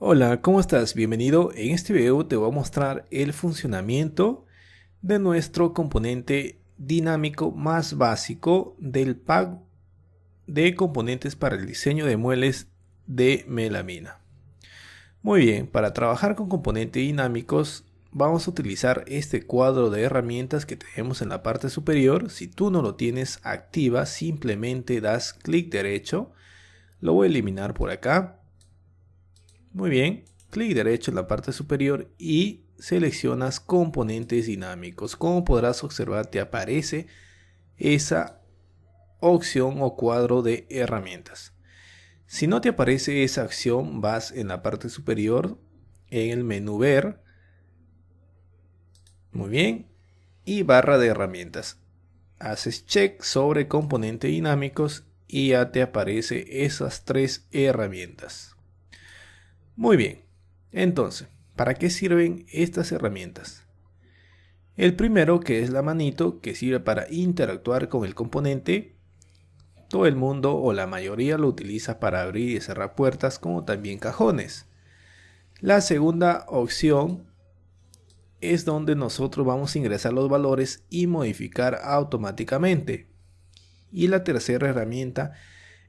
Hola, ¿cómo estás? Bienvenido. En este video te voy a mostrar el funcionamiento de nuestro componente dinámico más básico del pack de componentes para el diseño de muebles de melamina. Muy bien, para trabajar con componentes dinámicos vamos a utilizar este cuadro de herramientas que tenemos en la parte superior. Si tú no lo tienes activa, simplemente das clic derecho. Lo voy a eliminar por acá. Muy bien, clic derecho en la parte superior y seleccionas componentes dinámicos. Como podrás observar, te aparece esa opción o cuadro de herramientas. Si no te aparece esa opción, vas en la parte superior en el menú ver. Muy bien, y barra de herramientas. Haces check sobre componentes dinámicos y ya te aparece esas tres herramientas. Muy bien, entonces, ¿para qué sirven estas herramientas? El primero, que es la manito, que sirve para interactuar con el componente. Todo el mundo o la mayoría lo utiliza para abrir y cerrar puertas, como también cajones. La segunda opción es donde nosotros vamos a ingresar los valores y modificar automáticamente. Y la tercera herramienta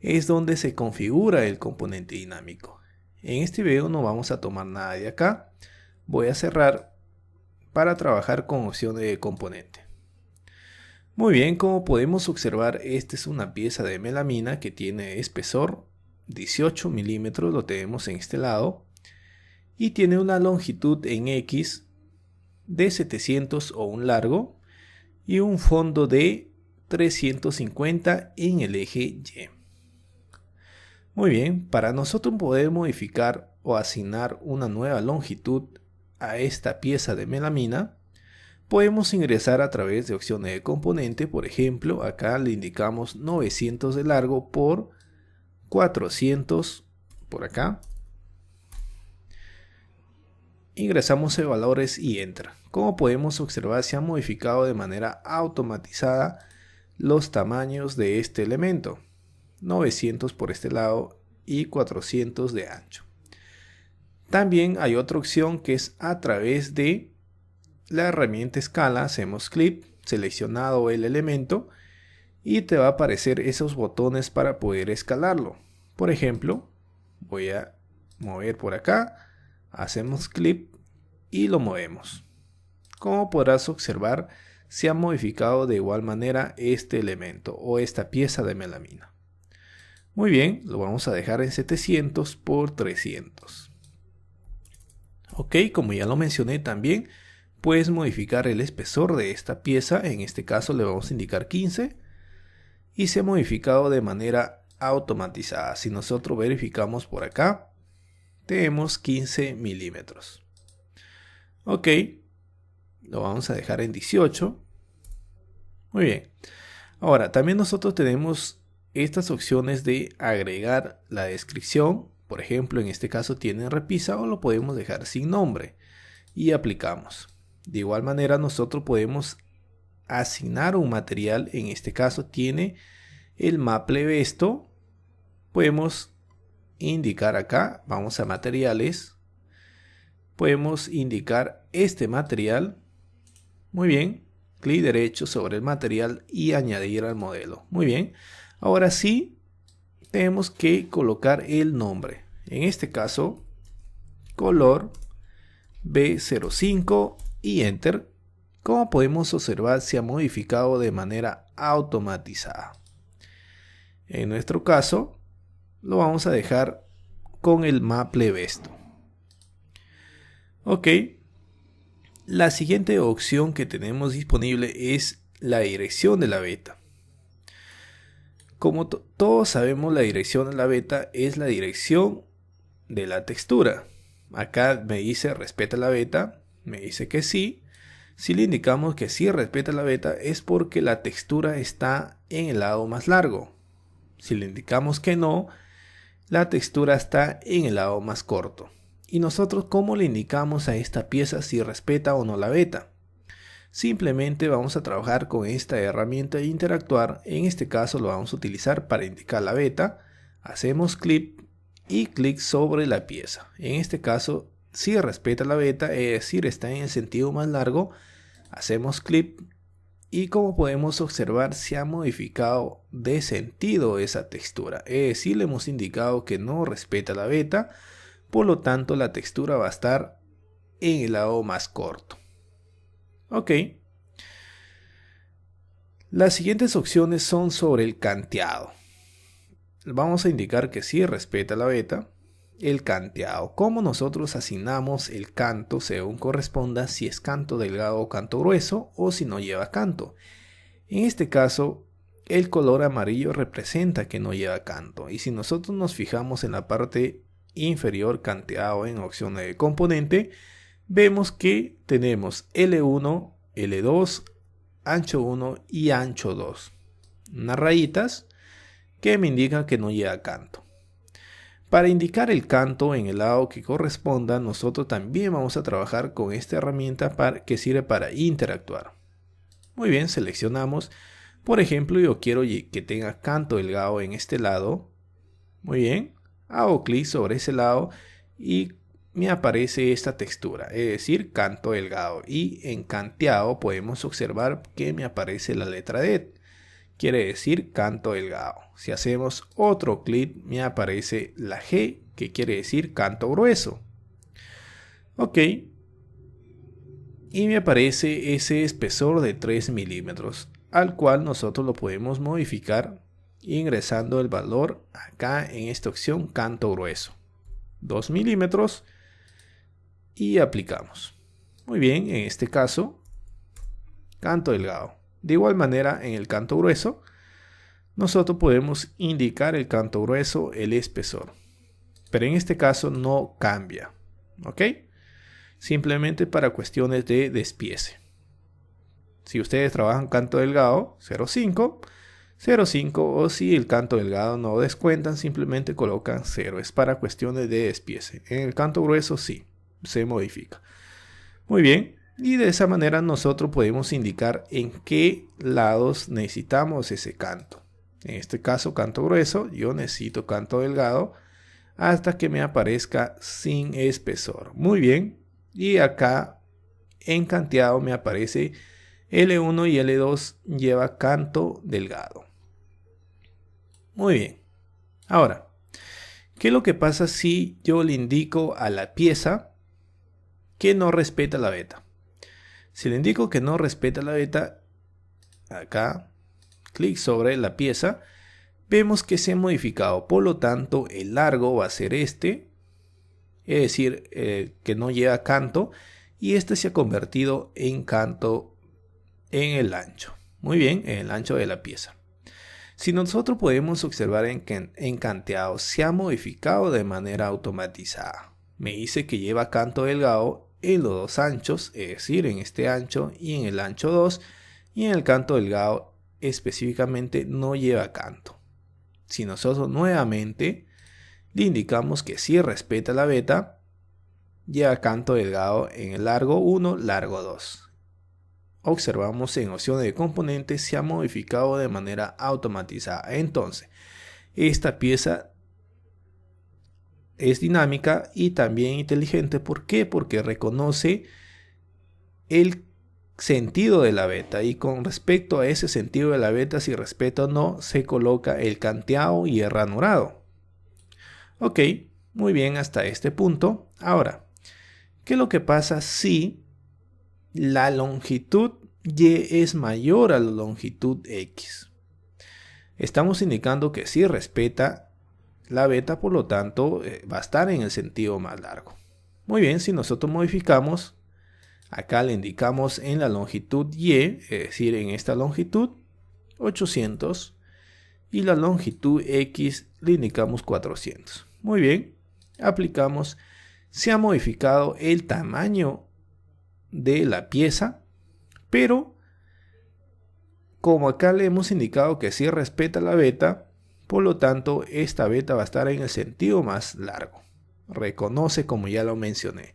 es donde se configura el componente dinámico. En este video no vamos a tomar nada de acá. Voy a cerrar para trabajar con opciones de componente. Muy bien, como podemos observar, esta es una pieza de melamina que tiene espesor 18 milímetros, lo tenemos en este lado, y tiene una longitud en X de 700 o un largo y un fondo de 350 en el eje Y. Muy bien, para nosotros poder modificar o asignar una nueva longitud a esta pieza de melamina, podemos ingresar a través de opciones de componente. Por ejemplo, acá le indicamos 900 de largo por 400 por acá. Ingresamos en valores y entra. Como podemos observar, se han modificado de manera automatizada los tamaños de este elemento. 900 por este lado y 400 de ancho. También hay otra opción que es a través de la herramienta escala. Hacemos clic, seleccionado el elemento y te va a aparecer esos botones para poder escalarlo. Por ejemplo, voy a mover por acá, hacemos clic y lo movemos. Como podrás observar, se ha modificado de igual manera este elemento o esta pieza de melamina. Muy bien, lo vamos a dejar en 700 por 300. Ok, como ya lo mencioné también, puedes modificar el espesor de esta pieza. En este caso le vamos a indicar 15 y se ha modificado de manera automatizada. Si nosotros verificamos por acá, tenemos 15 milímetros. Ok, lo vamos a dejar en 18. Muy bien. Ahora, también nosotros tenemos estas opciones de agregar la descripción. Por ejemplo, en este caso tiene repisa, o lo podemos dejar sin nombre y aplicamos. De igual manera, nosotros podemos asignar un material. En este caso tiene el maple Vesto. Podemos indicar acá, vamos a materiales, podemos indicar este material. Muy bien, clic derecho sobre el material y añadir al modelo. Muy bien, ahora sí tenemos que colocar el nombre. En este caso, color B05 y enter. Como podemos observar, se ha modificado de manera automatizada. En nuestro caso, lo vamos a dejar con el maple Vesto. Ok, la siguiente opción que tenemos disponible es la dirección de la veta. Como todos sabemos, la dirección de la veta es la dirección de la textura. Acá me dice respeta la veta, me dice que sí. Si le indicamos que sí respeta la veta, es porque la textura está en el lado más largo. Si le indicamos que no, la textura está en el lado más corto. Y nosotros, ¿cómo le indicamos a esta pieza si respeta o no la veta? Simplemente vamos a trabajar con esta herramienta de interactuar. En este caso lo vamos a utilizar para indicar la veta. Hacemos clic y clic sobre la pieza. En este caso, si respeta la beta, es decir, está en el sentido más largo, hacemos clic y como podemos observar se ha modificado de sentido esa textura. Es decir, le hemos indicado que no respeta la beta, por lo tanto la textura va a estar en el lado más corto. Ok. Las siguientes opciones son sobre el canteado. Vamos a indicar que sí respeta la beta. El canteado. Cómo nosotros asignamos el canto según corresponda, si es canto delgado o canto grueso o si no lleva canto. En este caso, el color amarillo representa que no lleva canto. Y si nosotros nos fijamos en la parte inferior canteado en opciones de componente, vemos que tenemos L1, L2, ancho 1 y ancho 2. Unas rayitas que me indican que no lleva canto. Para indicar el canto en el lado que corresponda, nosotros también vamos a trabajar con esta herramienta que sirve para interactuar. Muy bien, seleccionamos. Por ejemplo, yo quiero que tenga canto delgado en este lado. Muy bien, hago clic sobre ese lado y me aparece esta textura, es decir, canto delgado. Y en canteado podemos observar que me aparece la letra D. Quiere decir canto delgado. Si hacemos otro clic, me aparece la G, que quiere decir canto grueso. Ok. Y me aparece ese espesor de 3 milímetros, al cual nosotros lo podemos modificar ingresando el valor acá en esta opción canto grueso. 2 milímetros y aplicamos. Muy bien, en este caso, canto delgado. De igual manera, en el canto grueso, nosotros podemos indicar el canto grueso, el espesor. Pero en este caso no cambia. ¿Ok? Simplemente para cuestiones de despiece. Si ustedes trabajan canto delgado, 0,5, 0,5 o si el canto delgado no descuentan, simplemente colocan 0. Es para cuestiones de despiece. En el canto grueso sí, se modifica. Muy bien. Y de esa manera nosotros podemos indicar en qué lados necesitamos ese canto. En este caso, canto grueso, yo necesito canto delgado hasta que me aparezca sin espesor. Muy bien. Y acá en canteado me aparece L1 y L2 lleva canto delgado. Muy bien. Ahora, ¿qué es lo que pasa si yo le indico a la pieza que no respeta la beta? Si le indico que no respeta la beta, acá, clic sobre la pieza, vemos que se ha modificado. Por lo tanto, el largo va a ser este, es decir, que no lleva canto, y este se ha convertido en canto en el ancho. Muy bien, en el ancho de la pieza. Si nosotros podemos observar en canteado, se ha modificado de manera automatizada. Me dice que lleva canto delgado en los dos anchos, es decir, en este ancho y en el ancho 2, y en el canto delgado específicamente no lleva canto. Si nosotros nuevamente le indicamos que sí respeta la beta, lleva canto delgado en el largo 1, largo 2. Observamos en opciones de componentes se ha modificado de manera automatizada. Entonces, esta pieza es dinámica y también inteligente. ¿Por qué? Porque reconoce el sentido de la beta y con respecto a ese sentido de la beta, si respeta o no, se coloca el canteado y el ranurado. Ok, muy bien hasta este punto. Ahora, ¿qué es lo que pasa si la longitud Y es mayor a la longitud X? Estamos indicando que sí respeta la beta, por lo tanto va a estar en el sentido más largo. Muy bien, si nosotros modificamos, acá le indicamos en la longitud Y, es decir, en esta longitud 800 y la longitud X le indicamos 400. Muy bien, aplicamos, se ha modificado el tamaño de la pieza, pero como acá le hemos indicado que sí respeta la beta, por lo tanto esta beta va a estar en el sentido más largo. Reconoce, como ya lo mencioné.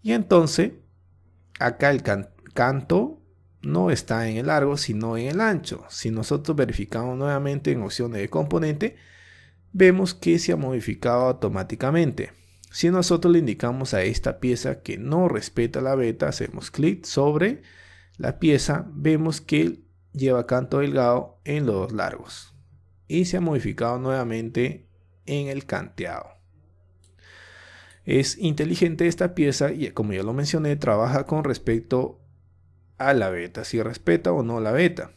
Y entonces acá el canto no está en el largo sino en el ancho. Si nosotros verificamos nuevamente en opciones de componente, vemos que se ha modificado automáticamente. Si nosotros le indicamos a esta pieza que no respeta la beta, hacemos clic sobre la pieza, vemos que lleva canto delgado en los largos y se ha modificado nuevamente en el canteado. Es inteligente esta pieza y, como ya lo mencioné, trabaja con respecto a la beta, si respeta o no la beta.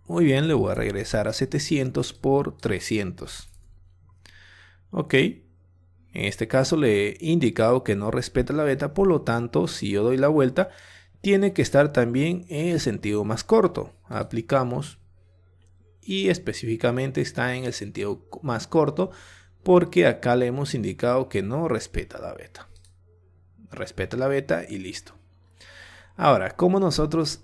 Muy bien, le voy a regresar a 700 por 300. Ok, en este caso le he indicado que no respeta la beta, por lo tanto, si yo doy la vuelta, tiene que estar también en el sentido más corto. Aplicamos y específicamente está en el sentido más corto porque acá le hemos indicado que no respeta la beta. Respeta la beta y listo. Ahora, ¿cómo nosotros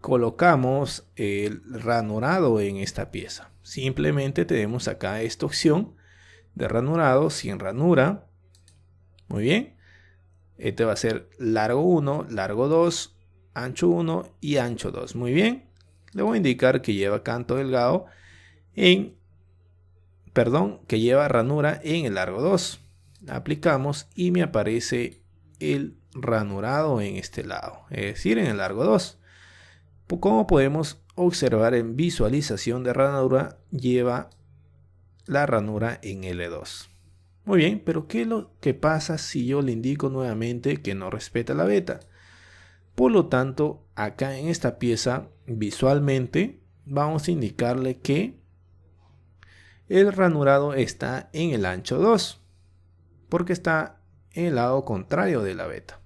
colocamos el ranurado en esta pieza? Simplemente tenemos acá esta opción de ranurado sin ranura. Muy bien. Este va a ser largo 1, largo 2, ancho 1 y ancho 2. Muy bien. Le voy a indicar que lleva canto delgado que lleva ranura en el largo 2. Aplicamos y me aparece el ranurado en este lado, es decir, en el largo 2. Como podemos observar en visualización de ranura, lleva la ranura en L2. Muy bien, pero ¿qué es lo que pasa si yo le indico nuevamente que no respeta la beta? Por lo tanto, acá en esta pieza, visualmente, vamos a indicarle que el ranurado está en el ancho 2, porque está en el lado contrario de la beta.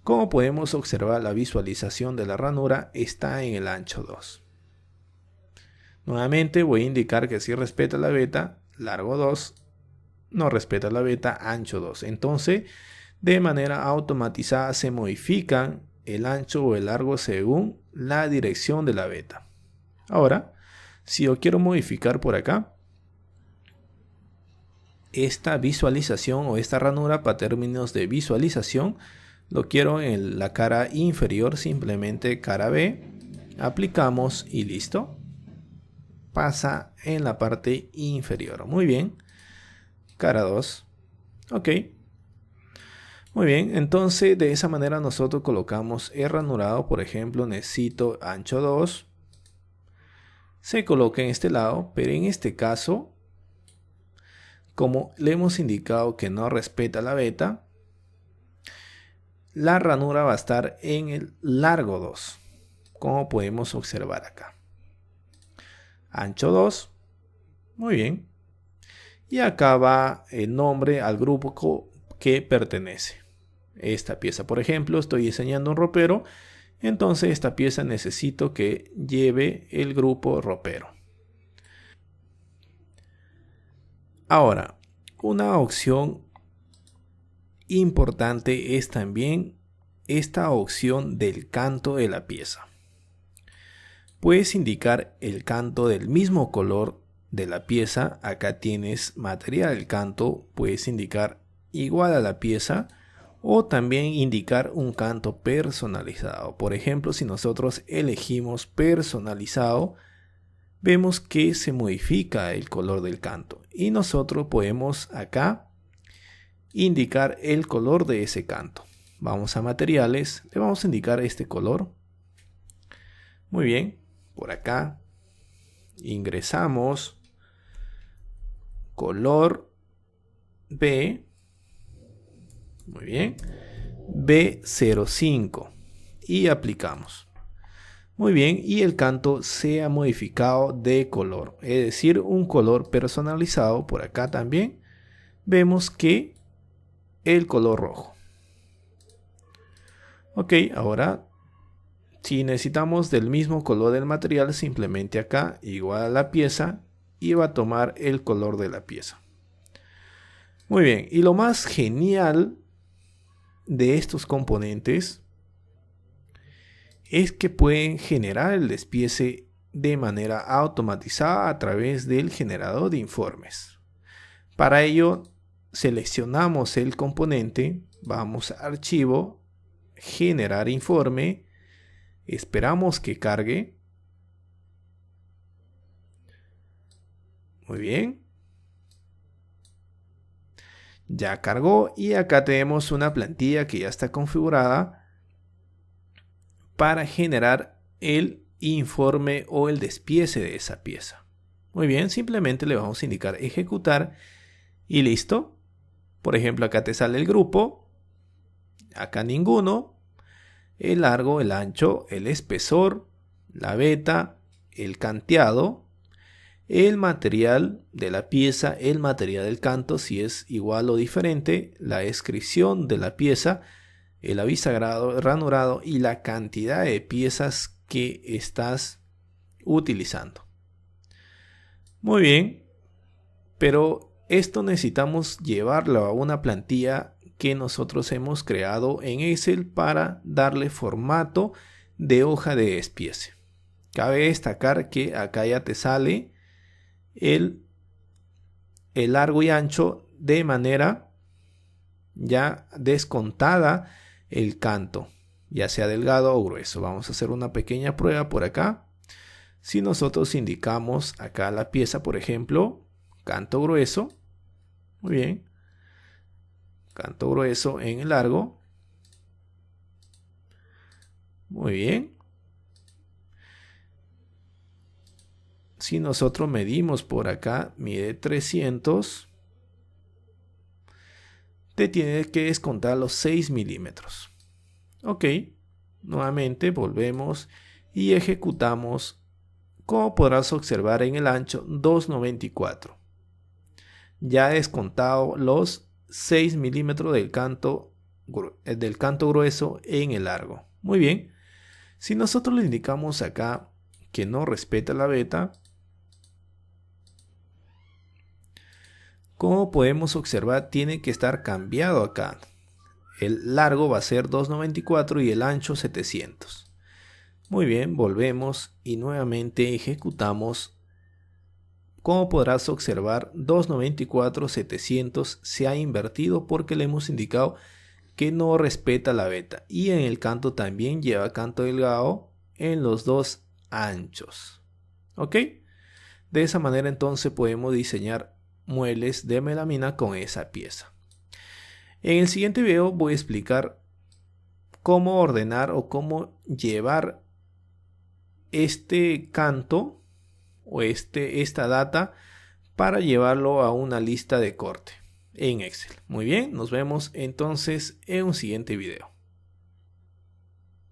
Como podemos observar, la visualización de la ranura está en el ancho 2. Nuevamente voy a indicar que si respeta la beta, largo 2, no respeta la beta, ancho 2. Entonces, de manera automatizada se modifican el ancho o el largo según la dirección de la beta. Ahora, si yo quiero modificar por acá esta visualización o esta ranura para términos de visualización, lo quiero en la cara inferior, simplemente cara B, aplicamos y listo. Pasa en la parte inferior. Muy bien. Cara 2. Ok. Muy bien. Entonces de esa manera nosotros colocamos el ranurado. Por ejemplo, necesito ancho 2. Se coloca en este lado. Pero en este caso, como le hemos indicado que no respeta la beta, la ranura va a estar en el largo 2. Como podemos observar acá. Ancho 2. Muy bien. Y acá va el nombre al grupo que pertenece. Esta pieza, por ejemplo, estoy diseñando un ropero. Entonces esta pieza necesito que lleve el grupo ropero. Ahora, una opción importante es también esta opción del canto de la pieza. Puedes indicar el canto del mismo color de la pieza. Acá tienes material del canto, puedes indicar igual a la pieza o también indicar un canto personalizado. Por ejemplo, si nosotros elegimos personalizado, vemos que se modifica el color del canto y nosotros podemos acá indicar el color de ese canto. Vamos a materiales, le vamos a indicar este color. Muy bien, por acá ingresamos color B, muy bien, B05 y aplicamos. Muy bien, y el canto se ha modificado de color, es decir, un color personalizado. Por acá también vemos que el color rojo. Ok, ahora si necesitamos del mismo color del material, simplemente acá igual a la pieza y va a tomar el color de la pieza. Muy bien, y lo más genial de estos componentes es que pueden generar el despiece de manera automatizada a través del generador de informes. Para ello, seleccionamos el componente, vamos a archivo, generar informe, esperamos que cargue. Muy bien. Ya cargó y acá tenemos una plantilla que ya está configurada para generar el informe o el despiece de esa pieza. Muy bien, simplemente le vamos a indicar ejecutar y listo. Por ejemplo, acá te sale el grupo, acá ninguno, el largo, el ancho, el espesor, la veta, el canteado, el material de la pieza, el material del canto, si es igual o diferente, la descripción de la pieza, el avisagrado, el ranurado y la cantidad de piezas que estás utilizando. Muy bien, pero esto necesitamos llevarlo a una plantilla que nosotros hemos creado en Excel para darle formato de hoja de despiece. Cabe destacar que acá ya te sale el largo y ancho de manera ya descontada el canto, ya sea delgado o grueso. Vamos a hacer una pequeña prueba por acá. Si nosotros indicamos acá la pieza, por ejemplo, canto grueso, muy bien, canto grueso en el largo, muy bien. Si nosotros medimos por acá, mide 300, te tiene que descontar los 6 milímetros. Ok, nuevamente volvemos y ejecutamos. Como podrás observar en el ancho 2,94. Ya he descontado los 6 milímetros del canto grueso en el largo. Muy bien. Si nosotros le indicamos acá que no respeta la veta, como podemos observar, tiene que estar cambiado acá. El largo va a ser 2,94 y el ancho 700. Muy bien, volvemos y nuevamente ejecutamos. Como podrás observar, 2,94, 700 se ha invertido porque le hemos indicado que no respeta la veta. Y en el canto también lleva canto delgado en los dos anchos. ¿Ok? De esa manera entonces podemos diseñar muebles de melamina con esa pieza. En el siguiente video voy a explicar cómo ordenar o cómo llevar este canto o esta data para llevarlo a una lista de corte en Excel. Muy bien, nos vemos entonces en un siguiente video.